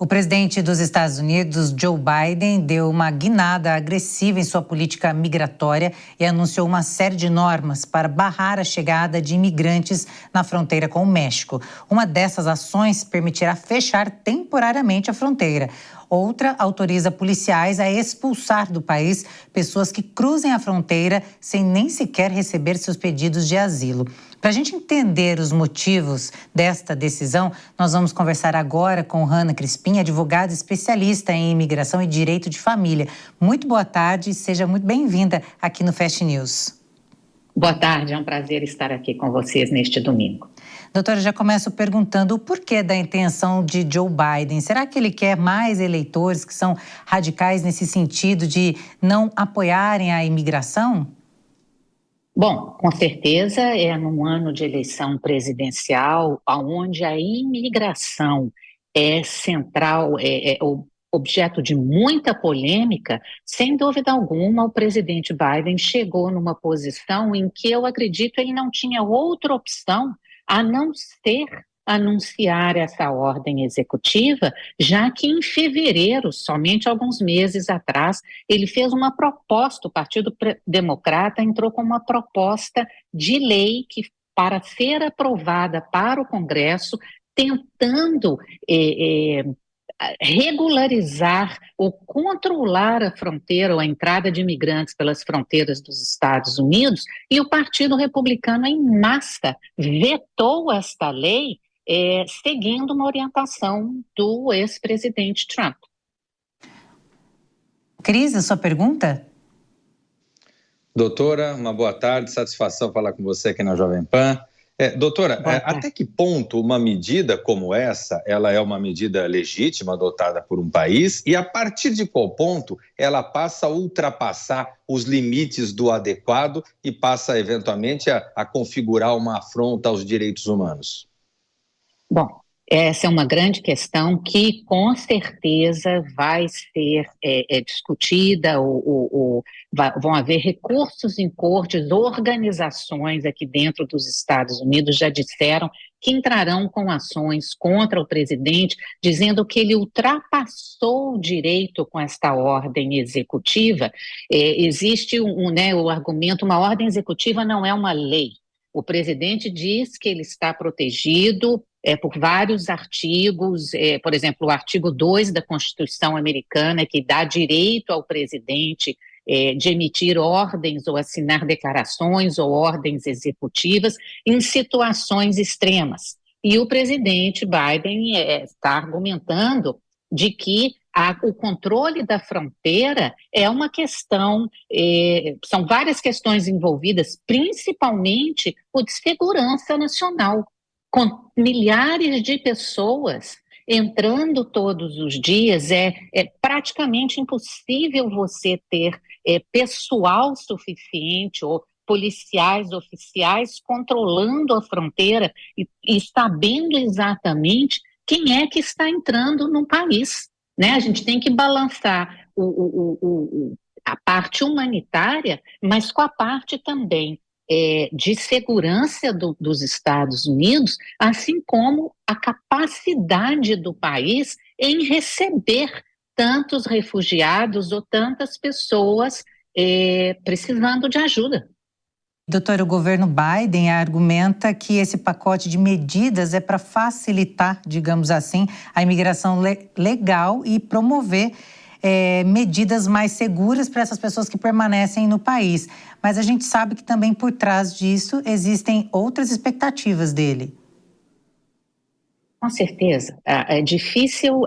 O presidente dos Estados Unidos, Joe Biden, deu uma guinada agressiva em sua política migratória e anunciou uma série de normas para barrar a chegada de imigrantes na fronteira com o México. Uma dessas ações permitirá fechar temporariamente a fronteira. Outra autoriza policiais a expulsar do país pessoas que cruzem a fronteira sem nem sequer receber seus pedidos de asilo. Para a gente entender os motivos desta decisão, nós vamos conversar agora com Hanna Crispim, advogada especialista em imigração e direito de família. Muito boa tarde e seja muito bem-vinda aqui no Fast News. Boa tarde, é um prazer estar aqui com vocês neste domingo. Doutora, já começo perguntando o porquê da intenção de Joe Biden. Será que ele quer mais eleitores que são radicais nesse sentido de não apoiarem a imigração? Bom, com certeza é num ano de eleição presidencial, onde a imigração é central, é objeto de muita polêmica. Sem dúvida alguma, o presidente Biden chegou numa posição em que eu acredito ele não tinha outra opção a não ser anunciar essa ordem executiva, já que em fevereiro, somente alguns meses atrás, ele fez uma proposta, o Partido Democrata entrou com uma proposta de lei que, para ser aprovada para o Congresso, tentando regularizar ou controlar a fronteira ou a entrada de imigrantes pelas fronteiras dos Estados Unidos, e o Partido Republicano em massa vetou esta lei, seguindo uma orientação do ex-presidente Trump. Cris, a sua pergunta? Doutora, uma boa tarde, satisfação falar com você aqui na Jovem Pan. Doutora, até que ponto uma medida como essa, ela é uma medida legítima adotada por um país e a partir de qual ponto ela passa a ultrapassar os limites do adequado e passa eventualmente a configurar uma afronta aos direitos humanos? Bom, essa é uma grande questão que com certeza vai ser discutida, vão haver recursos em cortes, organizações aqui dentro dos Estados Unidos já disseram que entrarão com ações contra o presidente, dizendo que ele ultrapassou o direito com esta ordem executiva. Existe o argumento, uma ordem executiva não é uma lei. O presidente diz que ele está protegido por vários artigos, por exemplo, o artigo 2 da Constituição Americana, que dá direito ao presidente de emitir ordens ou assinar declarações ou ordens executivas em situações extremas. E o presidente Biden está argumentando de que o controle da fronteira é uma questão, são várias questões envolvidas, principalmente o de segurança nacional, com milhares de pessoas entrando todos os dias, é praticamente impossível você ter pessoal suficiente ou policiais oficiais controlando a fronteira e sabendo exatamente quem é que está entrando no país. Né? A gente tem que balançar a parte humanitária, mas com a parte também de segurança dos Estados Unidos, assim como a capacidade do país em receber tantos refugiados ou tantas pessoas precisando de ajuda. Doutora, o governo Biden argumenta que esse pacote de medidas é para facilitar, digamos assim, a imigração legal e promover medidas mais seguras para essas pessoas que permanecem no país. Mas a gente sabe que também por trás disso existem outras expectativas dele. Com certeza. É difícil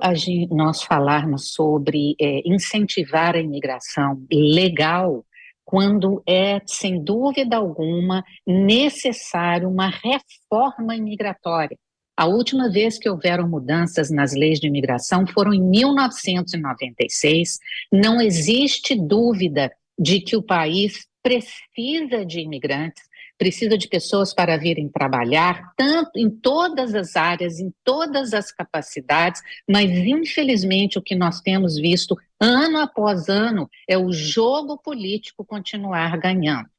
nós falarmos sobre incentivar a imigração legal quando é, sem dúvida alguma, necessário uma reforma imigratória. A última vez que houveram mudanças nas leis de imigração foram em 1996. Não existe dúvida de que o país precisa de imigrantes, precisa de pessoas para virem trabalhar, tanto em todas as áreas, em todas as capacidades, mas infelizmente o que nós temos visto ano após ano é o jogo político continuar ganhando.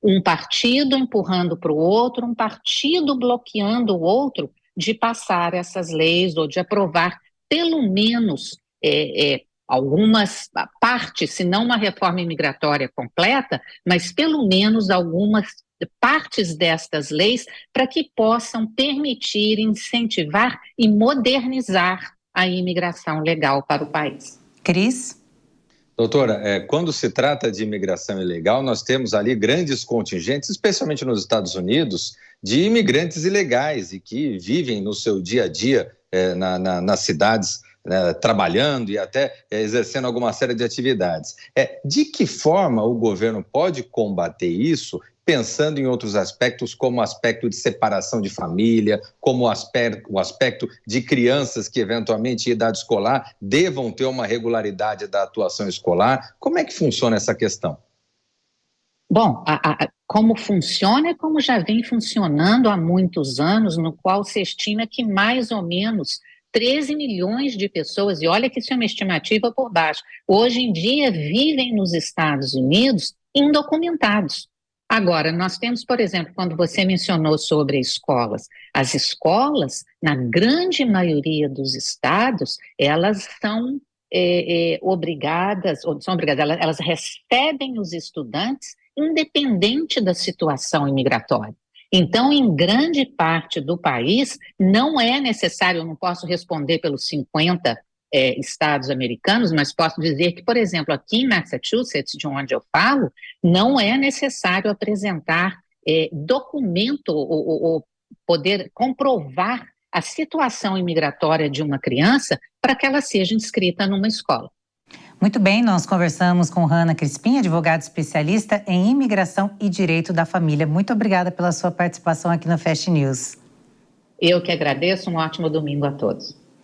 Um partido empurrando para o outro, um partido bloqueando o outro de passar essas leis ou de aprovar pelo menos algumas partes, se não uma reforma imigratória completa, mas pelo menos algumas partes destas leis para que possam permitir, incentivar e modernizar a imigração legal para o país. Cris? Doutora, quando se trata de imigração ilegal, nós temos ali grandes contingentes, especialmente nos Estados Unidos, de imigrantes ilegais e que vivem no seu dia a dia nas cidades, trabalhando e até exercendo alguma série de atividades. De que forma o governo pode combater isso, pensando em outros aspectos, como o aspecto de separação de família, como o aspecto de crianças que, eventualmente, em idade escolar, devam ter uma regularidade da atuação escolar? Como é que funciona essa questão? Bom, como funciona é como já vem funcionando há muitos anos, no qual se estima que mais ou menos 13 milhões de pessoas, e olha que isso é uma estimativa por baixo, hoje em dia vivem nos Estados Unidos indocumentados. Agora, nós temos, por exemplo, quando você mencionou sobre escolas, as escolas, na grande maioria dos estados, elas são obrigadas, elas recebem os estudantes independente da situação imigratória. Então, em grande parte do país, não é necessário, eu não posso responder pelos 50 estados americanos, mas posso dizer que, por exemplo, aqui em Massachusetts, de onde eu falo, não é necessário apresentar documento ou poder comprovar a situação imigratória de uma criança para que ela seja inscrita numa escola. Muito bem, nós conversamos com Hanna Crispim, advogada especialista em imigração e direito da família. Muito obrigada pela sua participação aqui no Fast News. Eu que agradeço, um ótimo domingo a todos.